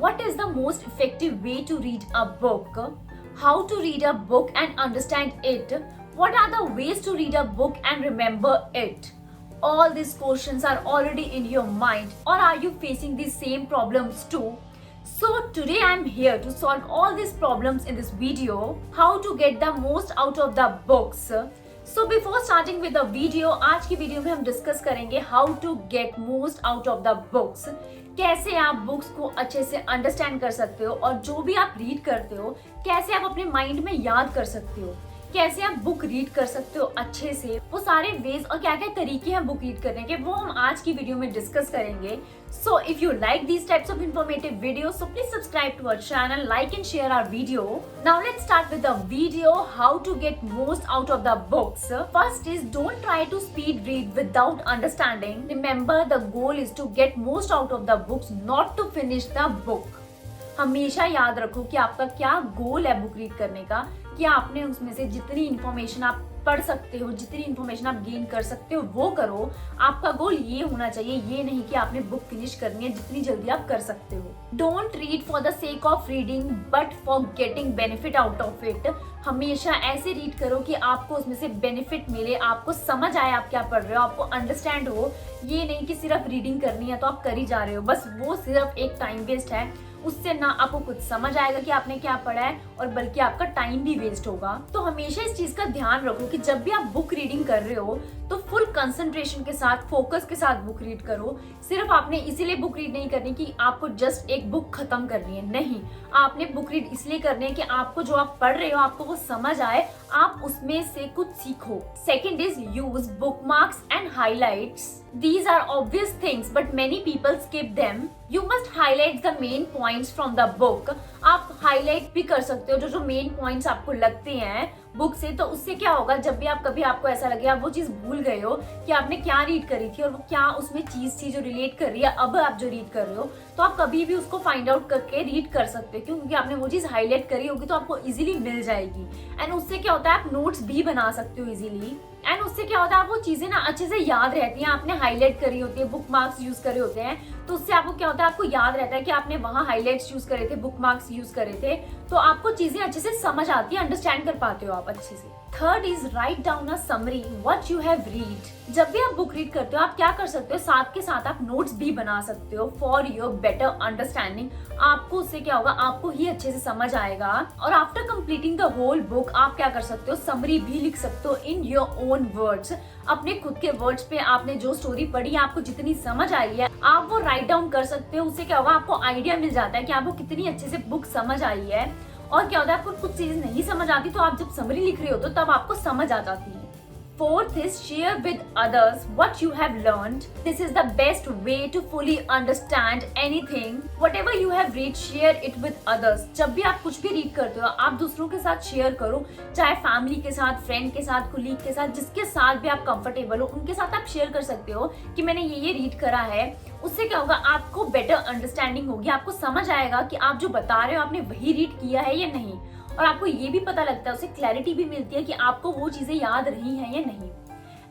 What is the most effective way to read a book? How to read a book and understand it? What are the ways to read a book and remember it? All these questions are already in your mind, or are you facing these same problems too? So today I am here to solve all these problems in this video, how to get the most out of the books. So before starting with the video, आज की video में हम discuss करेंगे how to get most out of the books. कैसे आप books को अच्छे से अंडरस्टैंड कर सकते हो और जो भी आप रीड करते हो कैसे आप अपने माइंड में याद कर सकते हो, कैसे आप बुक रीड कर सकते हो अच्छे से, वो सारे वेज और क्या क्या तरीके हैं बुक रीड करने के, वो हम आज की वीडियो में डिस्कस करेंगे. So if you like these types of informative videos, so please subscribe to our channel, like and share our video. Now let's start with the video how to get most out of the books. First is don't try to speed read without understanding. Remember the goal is to get most out of the books, not to finish the book. हमेशा याद रखो कि आपका क्या गोल है book read करने का, कि आपने उसमें से जितनी इन्फॉर्मेशन आप पढ़ सकते हो, जितनी इन्फॉर्मेशन आप गेन कर सकते हो वो करो. आपका गोल ये होना चाहिए, ये नहीं कि आपने बुक फिनिश करनी है जितनी जल्दी आप कर सकते हो. Don't read for the sake of reading but for getting benefit out of it. हमेशा ऐसे रीड करो कि आपको उसमें से बेनिफिट मिले, आपको समझ आए आप क्या पढ़ रहे हो, आपको अंडरस्टैंड हो. ये नहीं कि सिर्फ रीडिंग करनी है तो आप कर ही जा रहे हो, बस वो सिर्फ एक टाइम वेस्ट है. उससे ना आपको कुछ समझ आएगा कि आपने क्या पढ़ा है और बल्कि आपका टाइम भी वेस्ट होगा. तो हमेशा इस चीज का ध्यान रखो कि जब भी आप बुक रीडिंग कर रहे हो तो फुल कंसंट्रेशन के साथ, फोकस के साथ बुक रीड करो. सिर्फ आपने इसीलिए बुक रीड नहीं करनी कि आपको जस्ट एक बुक खत्म करनी है, नहीं. आपने बुक रीड इसलिए करनी है कि आपको जो आप पढ़ रहे हो आपको वो समझ आए, आप उसमें से कुछ सीखो. Second is use bookmarks and highlights. These are obvious things but many people skip them. You must highlight the main points from the book. आप हाईलाइट भी कर सकते हो जो मेन पॉइंट्स आपको लगते हैं बुक से. तो उससे क्या होगा, जब भी आप कभी आपको ऐसा लगे आप वो चीज भूल गए हो कि आपने क्या रीड करी थी और वो क्या उसमें चीज थी जो रिलेट कर रही है अब आप जो रीड कर रहे हो, तो आप कभी भी उसको फाइंड आउट करके रीड कर सकते हो क्योंकि आपने वो चीज हाईलाइट करी होगी तो आपको इजीली मिल जाएगी. एंड उससे क्या होता है आप नोट्स भी बना सकते हो इजीली. एंड उससे क्या होता है आपको चीजें ना अच्छे से याद रहती हैं, आपने हाईलाइट करी होती है, बुक मार्क्स यूज करे होते हैं, तो उससे आपको क्या होता है आपको याद रहता है कि आपने वहां हाईलाइट्स यूज करे थे, बुक मार्क्स यूज करे थे, तो आपको चीजें अच्छे से समझ आती है, अंडरस्टैंड कर पाते हो आप अच्छे से. Third is write down a summary what you have read. जब भी आप बुक रीड करते हो आप क्या कर सकते हो, साथ के साथ आप नोट्स भी बना सकते हो फॉर योर बेटर अंडरस्टैंडिंग. आपको उससे क्या होगा, आपको ही अच्छे से समझ आएगा. और after completing the whole book आप क्या कर सकते हो, समरी भी लिख सकते हो इन योर ओन वर्ड्स. अपने खुद के वर्ड्स पे आपने जो स्टोरी पढ़ी है, आपको जितनी समझ आई है आप वो राइट डाउन कर सकते हो. उससे क्या होगा आपको आइडिया मिल जाता है कि आपको कितनी अच्छे से बुक समझ आई है. और क्या होता है आपको कुछ चीजें नहीं समझ आती तो आप जब समरी लिख रहे हो तो तब आपको समझ आ जाती है. Fourth is share with others what you have learned. This is the best way to fully understand anything. Whatever you have read, share it with others. जब भी आप कुछ भी रीड करते हो आप दूसरों के साथ शेयर करो, चाहे फैमिली के साथ, फ्रेंड के साथ, कुलीग के साथ, जिसके साथ भी आप कंफर्टेबल हो उनके साथ आप शेयर कर सकते हो कि मैंने ये रीड करा है. उससे क्या होगा आपको बेटर अंडरस्टैंडिंग होगी, आपको समझ आएगा कि आप जो बता रहे हो आपने वही रीड किया है या नहीं. और आपको ये भी पता लगता है, उससे क्लैरिटी भी मिलती है कि आपको वो चीजें याद रही हैं या नहीं.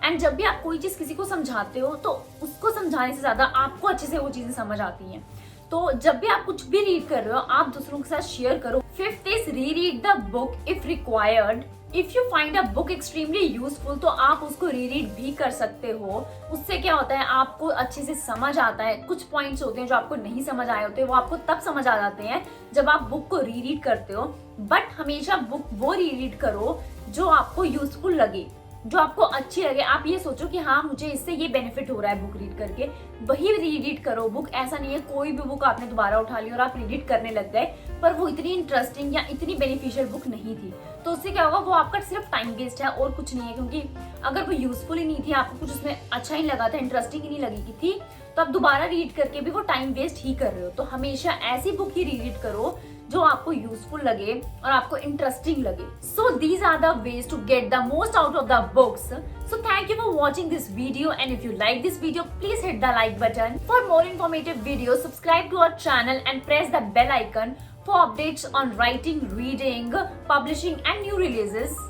एंड जब भी आप कोई चीज किसी को समझाते हो तो उसको समझाने से ज्यादा आपको अच्छे से वो चीजें समझ आती हैं. तो जब भी आप कुछ भी रीड कर रहे हो आप दूसरों के साथ शेयर करो. Fifth is read the book if required. If you find a book extremely useful तो आप उसको रीड भी कर सकते हो. उससे क्या होता है आपको अच्छे से समझ आता है. कुछ पॉइंट्स होते हैं जो आपको नहीं समझ आए होते, वो आपको तब समझ आ जाते हैं जब आप बुक को रीड करते हो. बट हमेशा बुक वो रीड करो जो आपको यूजफुल लगे, जो आपको अच्छी लगे. आप ये सोचो कि हाँ मुझे इससे ये बेनिफिट हो रहा है बुक रीड करके, वही रीड करो बुक. ऐसा नहीं है कोई भी बुक आपने दोबारा उठा ली और आप रीड करने लग गए पर वो इतनी इंटरेस्टिंग या इतनी बेनिफिशियल बुक नहीं थी, तो उससे क्या होगा वो आपका सिर्फ टाइम वेस्ट है और कुछ नहीं है. क्योंकि अगर वो यूजफुल ही नहीं थी, आपको कुछ उसमें अच्छा ही लगा था, इंटरेस्टिंग ही नहीं लगी थी, तो आप दोबारा रीड करके भी वो टाइम वेस्ट ही कर रहे हो. तो हमेशा ऐसी बुक ही रीड करो जो आपको यूजफुल लगे और आपको इंटरेस्टिंग लगे. So these are the ways to get the most out of the books. So thank you for watching this video, and if you like this video please hit the like button. For more informative videos subscribe to our channel and press the bell icon for updates on writing, reading, publishing and new releases.